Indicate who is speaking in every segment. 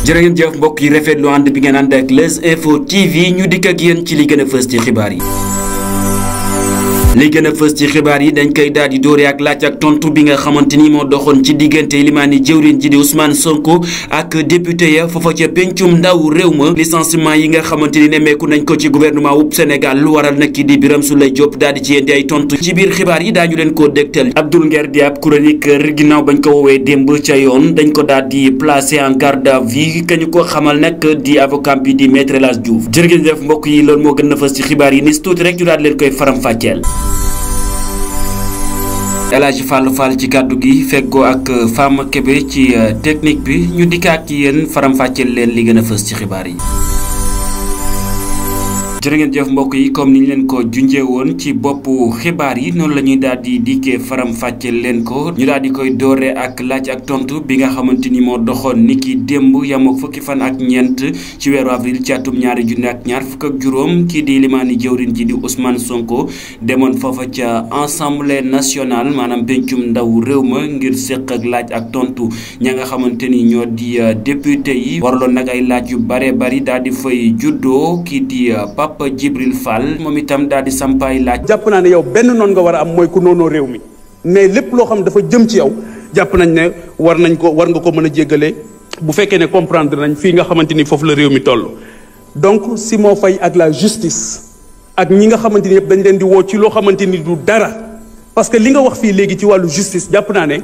Speaker 1: jërë ngeen jëf mbokk yi rafetlu ànd bi ngeen ànd ak Leuz Info TV ñu dikk ak yéen ci li gën a fës ci xibaar yi. li gën a fës ci xibaar yi dañ koy daal di doore ak laaj ak tontu bi nga xamante ni moo doxoon ci diggante limaani jëwriñ ji di Ousmane Sonko ak député ya foofa ca pencum ndaw réew ma licenciement yi nga xamante ni nemmeeku nañ ko ci gouvernement wu Sénégal lu waral nag ki di Birame Souleye Diop daal di ci yéen ay tontu ci biir xibaar yi daañu leen koo dégtal. Abdoul Nguer di ab chroniqueur ginnaaw bañ ko woowee démb ca yoon dañ ko daal di placé en garde à vue ka ñu ko xamal nag di avocat bi di maître El Hadji Diouf jërëjëf mbokk yi loolu moo gën a fës ci xibaar yi nis tuuti rek ñu daal leen koy faram-fàcceel. El Hadji Fall ci kàddu gi feggoo ak Fama Kébé ci technique bi ñu dikkaat ci yéen faram-fàcceel leen li gën a fës ci xibaar yi. jërë ngeen jëf mbokk yi comme ni ñu leen ko junjee woon ci boppu xibaar yi noonu la ñuy daal di dikkee faram-fàcceel leen ko ñu daal di koy doore ak laaj ak tontu bi nga xamante ni moo doxoon ni ki démb yamook fukki fan ak ñeent ci weeru avril ci atum ñaari junni ak ñaar fukk ak juróom kii di limaani jëwriñ ji di Ousmane Sonko demoon foofa ca Assemblée nationale maanaam pencum ndaw réew ma ngir séq ak laaj ak tontu ña nga xamante ni ñoo di député yi waraloon nag ay laaj yu bare bari daal di fay juddoo kii di Papa Djibril Fall moom itam daal di sampaay laaj.
Speaker 2: jàpp naa ne yow benn noon nga war a am mooy ku noonoo réew mi mais lépp loo xam dafa jëm ci yow jàpp nañ ne war nga ko mën a jéggale bu fekkee ne comprendre nañ fii nga xamante ni foofu la réew mi toll. donc Simon Faye ak la justice ak ñi nga xamante ni yëpp dañ leen di woo ci loo xamante ni du dara parce que li nga wax fii léegi ci wàllu justice jàpp naa ne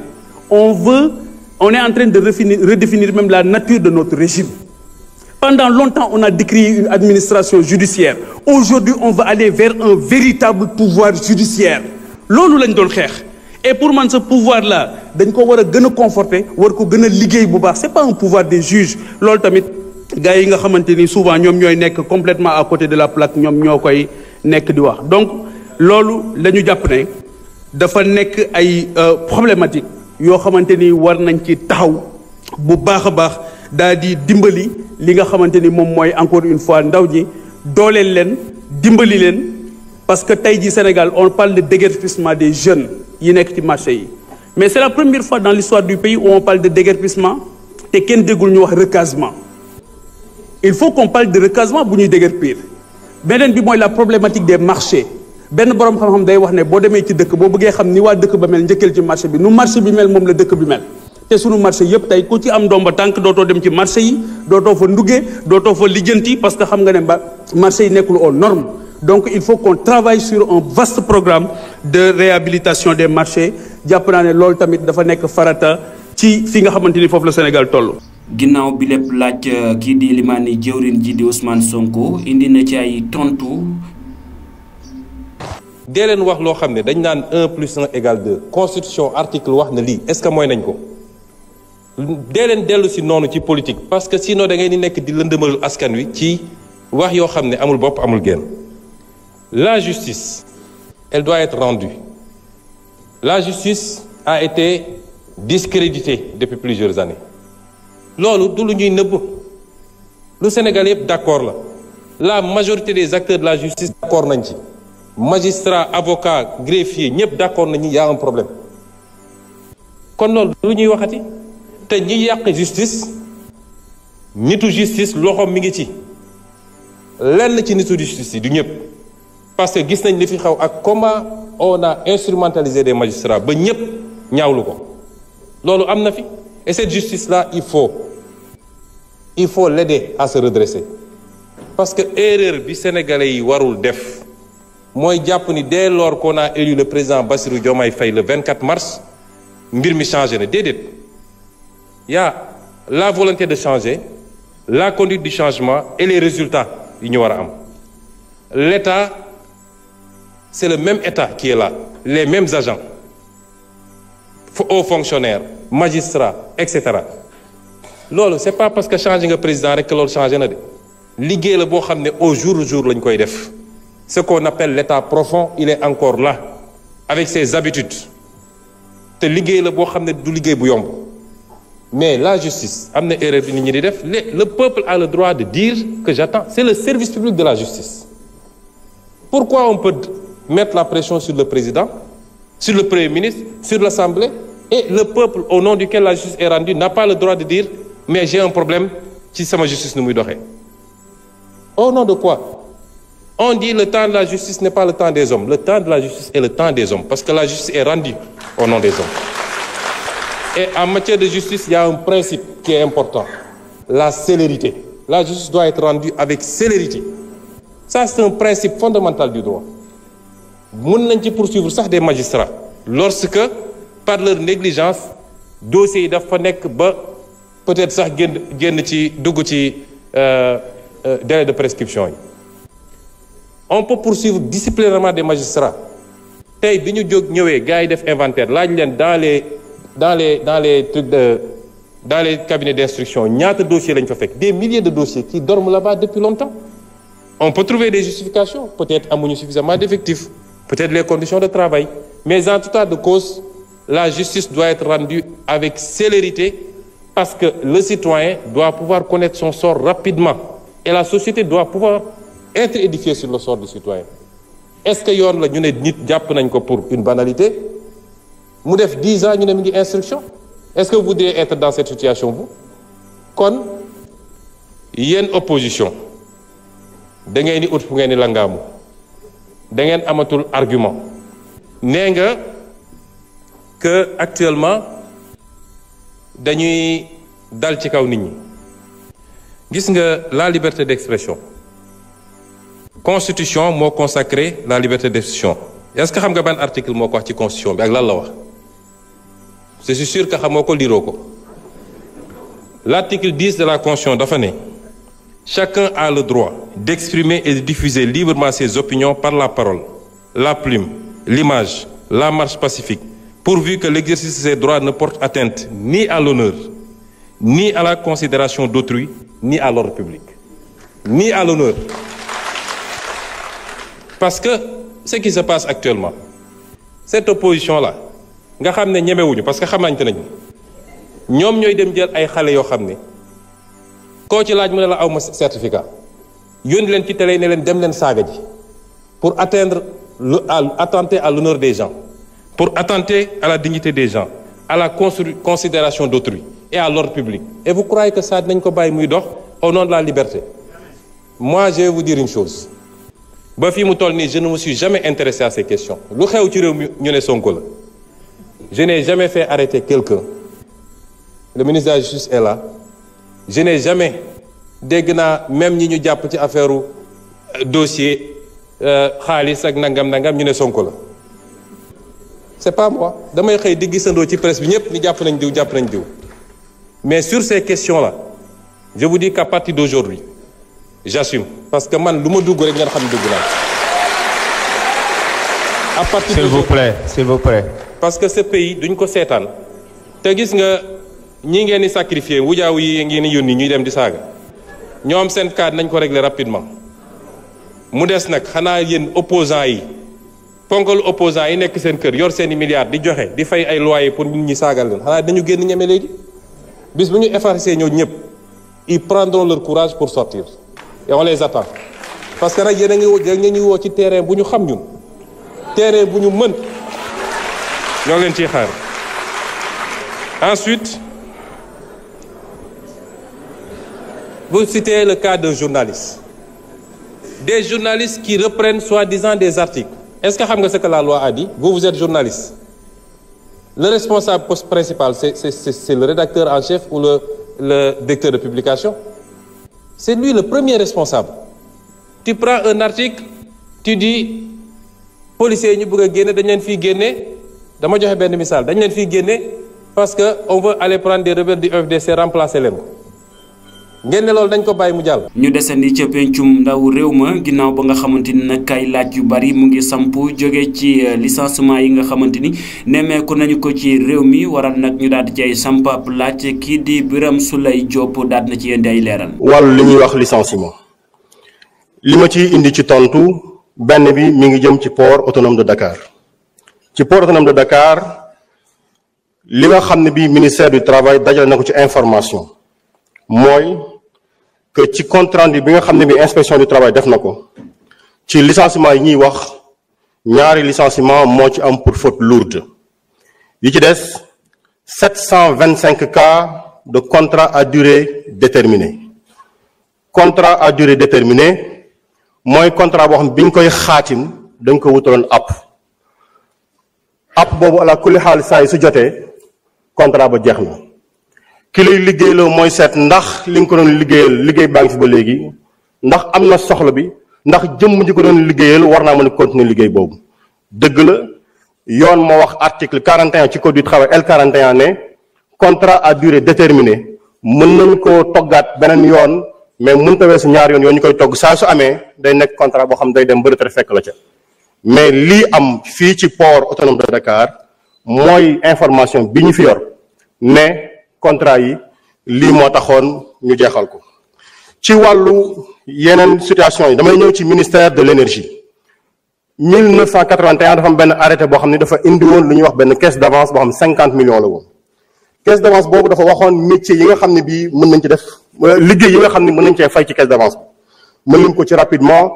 Speaker 2: on est en train de redéfinir même la nature de notre régime. Pendant longtemps, on a décrié une administration judiciaire. Aujourd'hui, on va aller vers un véritable pouvoir judiciaire. Loolu lañ doon xeex. Et pour man ce pouvoir-là, dañ ko war a gën a conforter, war ko gën a liggéey bu baax. C'est pas un pouvoir des juges. Loolu tamit gars yi nga xamante ni souvent ñoom ñooy nekk complètement à côté de la plaque ñoom ñoo koy nekk di wax. Donc loolu la ñu jàpp ne dafa nekk ay problématique yoo xamante ni war nañ ci taxaw bu baax a baax daal di dimbali li nga xamante ni moom mooy encore une fois ndaw ñi dooleel leen dimbali leen parce que tey jii Sénégal on parle de déguerpissement des jeunes yi nekk ci marché yi mais c'est la première fois dans l'histoire du pays où on parle de déguerpissement te kenn déggul ñu wax recasement il faut qu'on parle de recasement bu ñuy déguerpir beneen bi mooy la problématique des marchés benn borom xam-xam day wax ne boo demee ci dëkk boo bëggee xam ni waa dëkk ba mel njëkkeel ci marché bi nu marché bi mel moom la dëkk bi mel te sunu marché yëpp tey ku ci am ndomba tànk dootoo dem ci marché yi dootoo fa nduggee dootoo fa lijjanti parce que xam nga ne marché yi nekkul aux normes donc il faut qu'on travaille sur un vaste programme de réhabilitation des marchés jàpp naa ne loolu tamit dafa nekk farata ci fi nga xamante ni foofu la Sénégal toll.
Speaker 1: ginnaaw bi lépp laaj kii di limaani jëwriñ ji di Ousmane Sonko indi na ci ay tontu.
Speaker 3: dee leen wax loo xam ne dañ naan 1+1 = 2 constitution article wax na lii est-ce que mooy nañ ko. dee leen dellu si noonu ci politique parce que sinon da ngay ni nekk di lëndëmal askan wi ci wax yoo xam ne amul bopp amul genn la justice elle doit être rendue la justice a été discréditée depuis plusieurs années loolu du lu ñuy nëbb lu Sénégal yëpp d'accord la majorité des acteurs de la justice d'accord nañ ci magistrat avocat greffier ñëpp d'accord nañ y a un problème kon loolu lu ñuy waxati te ñi yàq justice nitu justice loxoom mi ngi ci lenn ci nitu justice yi du ñëpp parce que gis nañ li fi xaw ak comment on a instrumentalisé des magistrats ba ñëpp ñaawlu ko loolu am na fi et cette justice là il faut l'aider à se redresser parce que erreur bi sénégalais yi warul def mooy jàpp ni dès lors qu'on a élu le président Bassirou Diomaye Faye le 24 mars mbir mi changé na déedéet. Il y a la volonté de changer, la conduite du changement et les résultats yi ñu war a am. L'État, c'est le même État qui est là, les mêmes agents, hauts fonctionnaires, magistrats, etc. loolu c'est pas parce que changé nga président rek que loolu changé na de liggéey la boo xam ne au jour le jour lañ koy def. Ce qu'on appelle l'État profond, il est encore là avec ses habitudes te liggéey la boo xam ne du liggéey bu yomb. Mais la justice am na erreur bi nit ñi di def le peuple a le droit de dire que j'attends c'est le service public de la justice. Pourquoi on peut mettre la pression sur le président, sur le Premier ministre, sur l'Assemblée et le peuple au nom duquel la justice est rendue n'a pas le droit de dire mais j'ai un problème ci sama justice nu muy doxee. Au nom de quoi? On dit le temps de la justice n'est pas le temps des hommes. Le temps de la justice est le temps des hommes, parce que la justice est rendue au nom des hommes. Et en matière de justice, il y a un principe qui est important, la célérité. La justice doit être rendue avec célérité. Ça, c'est un principe fondamental du droit. Mën nañ ci poursuivre sax des magistrats lorsque par leur négligence dossiers yi dafa nekk ba peut-être sax génn ci dugg ci délai de prescription yi. On peut poursuivre disciplinairement des magistrats. Tey bi ñu jóg ñëwee gars yi def inventaire laaj leen dans les cabinets d'instruction ñaata dossiers lañ fa fekk, des milliers de dossiers qui dorment là-bas depuis longtemps. On peut trouver des justifications, peut-être amuñu suffisamment d'effectifs, peut-être les conditions de travail, mais en tout cas de cause, la justice doit être rendue avec célérité parce que le citoyen doit pouvoir connaître son sort rapidement et la société doit pouvoir être édifiée sur le sort du citoyen. Est-ce que yoon la ñu ne nit jàpp nañ ko pour une banalité mu def 10 ans ñu ne mi ngi instruction? Est-ce que vous voudriez être dans cette situation vous? Kon yéen opposition da ngeen di ut fu ngeen di langaamu da ngeen amatul argument. Nee nga que actuellement dañuy dal ci kaw nit ñi. Gis nga la liberté d'expression. Constitution moo consacré la liberté d'expression. Est-ce que xam nga ban article moo ko wax ci constitution bi ak lan la wax? Je suis sûr que xamoo ko liroo ko. L'article 10 de la constitution dafa ne chacun a le droit d'exprimer et de diffuser librement ses opinions par la parole, la plume, l'image, la marche pacifique, pourvu que l'exercice de ces droits ne porte atteinte ni à l'honneur, ni à la considération d'autrui, ni à l'ordre public. Ni à l'honneur. Parce que ce qui se passe actuellement, cette opposition-là, nga xam ne ñemewuñu parce que xamante nañu ñoom ñooy dem jël ay xale yoo xam ne koo ci laaj mu ne la awma certificat yónni leen ci télé ne leen dem leen saaga ji pour attenter à l'honneur des gens, pour attenter à la dignité des gens, à la considération d'autrui et à l'ordre public. Et vous croyez que ça dinañ ko bàyyi muy dox au nom de la liberté? Moi, je vais vous dire une chose. Ba fi mu toll nii je ne me suis jamais intéressé à ces questions. Lu xew ci réew mi ñu ne Sonko la. Je n'ai jamais fait arrêter quelqu'un. Le ministre de la Justice est là. Je n'ai jamais dégg naa même ñi ñu jàpp ci affaire dossier xaalis ak nangam ñu ne Sonko la. C'est pas moi. Damay xëy di gisandoo ci presse bi ñëpp ni jàpp nañ diw. Mais sur ces questions-là, je vous dis qu'à partir d'aujourd'hui, j'assume parce que man lu ma dugg rek ngeen xam ne dugg naa. À partir
Speaker 4: s'il vous plaît.
Speaker 3: Parce que ce pays duñ ko seetaan te gis nga ñi ngeen di sacrifier wujaaw yi ngeen di yónni ñuy dem di saaga ñoom seen cadre nañ ko régler rapidement. Mu des nag xanaa yéen opposants yi ponkal opposants yi nekk seen kër yor seeni milliards di joxe di fay ay loyer pour nit ñi saagal leen xanaa dañu génn ñeme léegi bis bu ñu effacer ñoo ñëpp ils prendront leur courage pour sortir et on les attend parce que nag yéen a ngi woo ci terrain bu ñu xam ñun terrain bu ñu mën ñoo leen ciy xaar. Ensuite, vous citez le cas d'un journaliste. Des journalistes qui reprennent soi-disant des articles. Est-ce que xam nga ce que la loi a dit? Vous êtes journaliste. Le responsable principal, c'est le rédacteur en chef ou le directeur de publication? C'est lui le premier responsable. Tu prends un article, tu dis policiers yi ñu bëgg a génne dañ leen fiy génne dama joxe benn misaal dañ leen fiy génne parce que on veut aller prendre des rebelles du FDC remplacer leen ko ngeen ne loolu dañ ko bàyyi mu jàll.
Speaker 1: ñu desandi ca pencum ndaw réew ma ginnaaw ba nga xamante ni nag kay laaj yu bari mu ngi samp jóge ci licenciement yi nga xamante ni nemmeeku nañu ko ci réew mi waral nag ñu daal di cay samp ab laaj kii di Birame Souleye Diop daal na ci yéen ay leeral.
Speaker 4: wàllu li ñuy wax licenciement li ma ciy indi ci tontu benn bi mi ngi jëm ci port autonome de Dakar ci port autonome de Dakar li nga xam ne bii ministère du travail dajale na ko ci information mooy que ci compte rendu bi nga xam ne bi inspection du travail def na ko ci licenciement yi ñuy wax ñaari licenciement moo ci am pour faute lourde yi ci des 725 cas de contrat à durée déterminée contrat à durée déterminée mooy contrat boo xam ne bi ñu koy xaatim dañ ko wutaloon app boobu ala kulli xaal saa yi su jotee contrat ba jeex na ki lay liggéeyloo mooy seet ndax li nga ko doon liggéeyal liggéey baa ngi fi ba léegi ndax am na soxla bi ndax jëmm ji ko doon liggéeyal war naa mën a continuer liggéey boobu dëgg la yoon moo wax article 41 ci code du travail L41 ne contrat à durée déterminée mën nañ koo toggaat beneen yoon mais mën ta weesu ñaar yoon ñu koy togg saa su amee day nekk contrat boo xam day dem ba retraite fekk la ca mais lii am fii ci port autonome de Dakar mooy information bi ñu fi yor ne contrat yi lii moo taxoon ñu jeexal ko ci wàllu yeneen situation yi damay ñëw ci ministère de l'énergie 1981 dafa am benn arrêté boo xam ne dafa indi woon lu ñuy wax benn caisse d'avance boo xam ne 50 millions la woon caisse d'avance boobu dafa waxoon métier yi nga xam ne bii mën nañ ci def liggéey yi nga xam ne mën nañ cee fay ci caisse d'avance bi mën nañ ko ci rapidement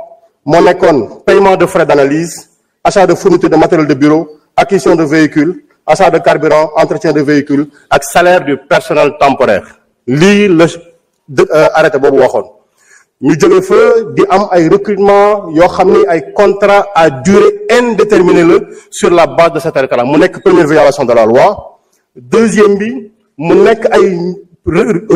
Speaker 4: moo nekkoon paiement de frais d'analyse achat de fourniture de matériel de bureau acquisition de véhicules achat de carburant entretien de véhicules ak salaire du personnel temporaire lii la arrêté boobu waxoon ñu jóge fa di am ay recrutement yoo xam ni ay contrat à durée indéterminée la sur la base de cet arrêté là mu nekk première violation de la loi deuxième bi mu nekk ay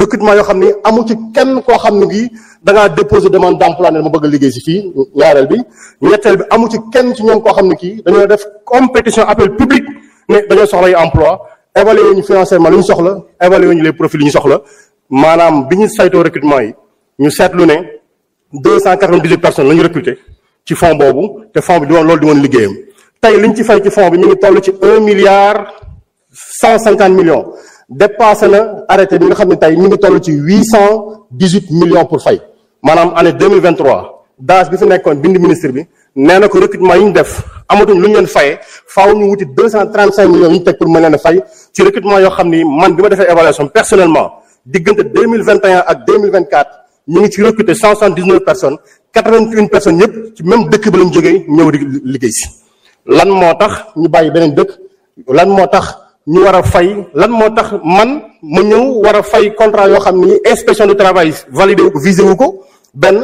Speaker 4: recrutement yoo xam ni amu ci kenn koo xam ne gi da ngaa déposer demande d'emploi ne ma bëgg a liggéey si fii ñaareel bi ñetteel bi amu ci kenn ci ñoom koo xam ne kii dañoo def compétition appel public ne dañoo soxla yu emploi évaluer wu ñu financièrement lu ñu soxla évaluer wu ñu les profils yi ñu soxla maanaam bi ñu saytoo recrutement yi ñu seetlu ne 298 personnes la ñu recruter ci fonds boobu te fonds bi di woon loolu di woon liggéeyam tey liñ ci fay ci fonds bi mi ngi toll ci 1 milliard 150 millions dépassé na arrêté bi nga xam ne tey mi ngi toll ci 818 millions pour fay maanaam année 2023 daas bi fi nekkoon bind ministre bi nee na ko recrutement yi ñu def amatuñ lu ñu leen fayee faaw ñu wuti 235 millions yi ñu teg pour mën leen a fay ci recrutement yoo xam ni man bi ma defee évaluation personnellement diggante 2021 ak 2024 ñu ngi ci recruter 179 personnes 81 personnes yëpp ci même dëkk ba lañ jógee ñëw di liggéey si lan moo tax ñu bàyyi beneen dëkk lan moo tax ñu war a fay lan moo tax man ma ñëw war a fay contrat yoo xam ni inspection du travail validé wu ko visé wu ko benn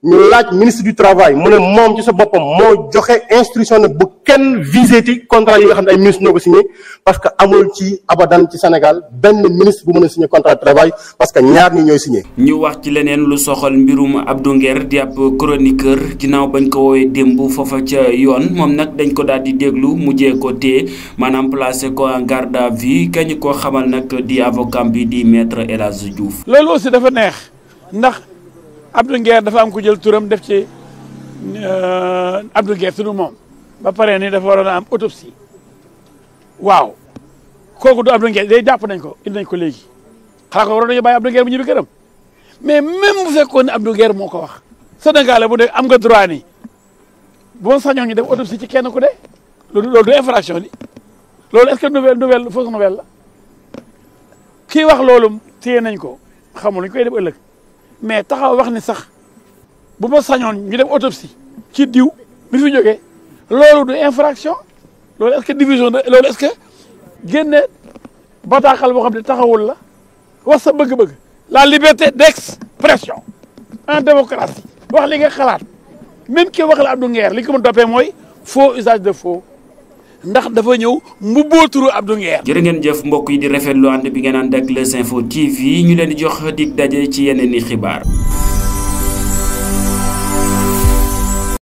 Speaker 4: ñu laaj ministre du travail mu ne moom ci sa boppam moo joxe instruction ne bu kenn visé ti contrat yi nga xam ne ay ministre ñoo ko signé parce que amul ci abadan ci Sénégal benn ministre bu mën a signé contrat de travail parce que ñaar ñi ñooy signé.
Speaker 1: ñu wax ci leneen lu soxal mbirum Abdou Nguer di ab chroniqueur ginnaaw bañ ko woowee démb foofa ca yoon moom nag dañ ko daal di déglu mujjee ko téye maanaam placé ko en garde à vue kañ koo xamal nag di avocat bi di maître El Hadji Diouf.
Speaker 5: loolu aussi dafa neex ndax. Abdou Nguer dafa am ko jël turam def ci Abdou Nguer sunu moom ba pare ni dafa waroon a am autopsie waaw kooku du Abdou Nguer day jàpp nañ ko indi nañ ko léegi xanaa ko waroon nañu bàyyi Abdou Nguer bu ñibbi këram mais même bu fekkoon ne Abdou Nguer moo ko wax Sénégalais bu dee am nga droit ni boo sañoon ñu def autopsie ci kenn ku dee loolu du infraction di loolu est-ce que nouvelle fausse nouvelle la kii wax loolu téye nañ ko xamul ñu koy def ëllëg mais taxaw wax ni sax bu ma sañoon ñu def autopsie ci diw bi fi jógee loolu du infraction loolu est-ce que division de loolu est-ce que génne bataaxal boo xam ne taxawul la wax sa bëgg-bëgg la liberté d'expression en démocratie wax li nga xalaat même ki wax la Abdou Nguer li ko mën toppee mooy faux usage de faux ndax dafa ñëw mbubboo turu Abdou Nguer.
Speaker 1: jërë ngeen jëf mbokk yi di rafetlu ànd bi ngeen ànd ak Les Infos TV ñu leen di jox dig daje ci yeneen i xibaar.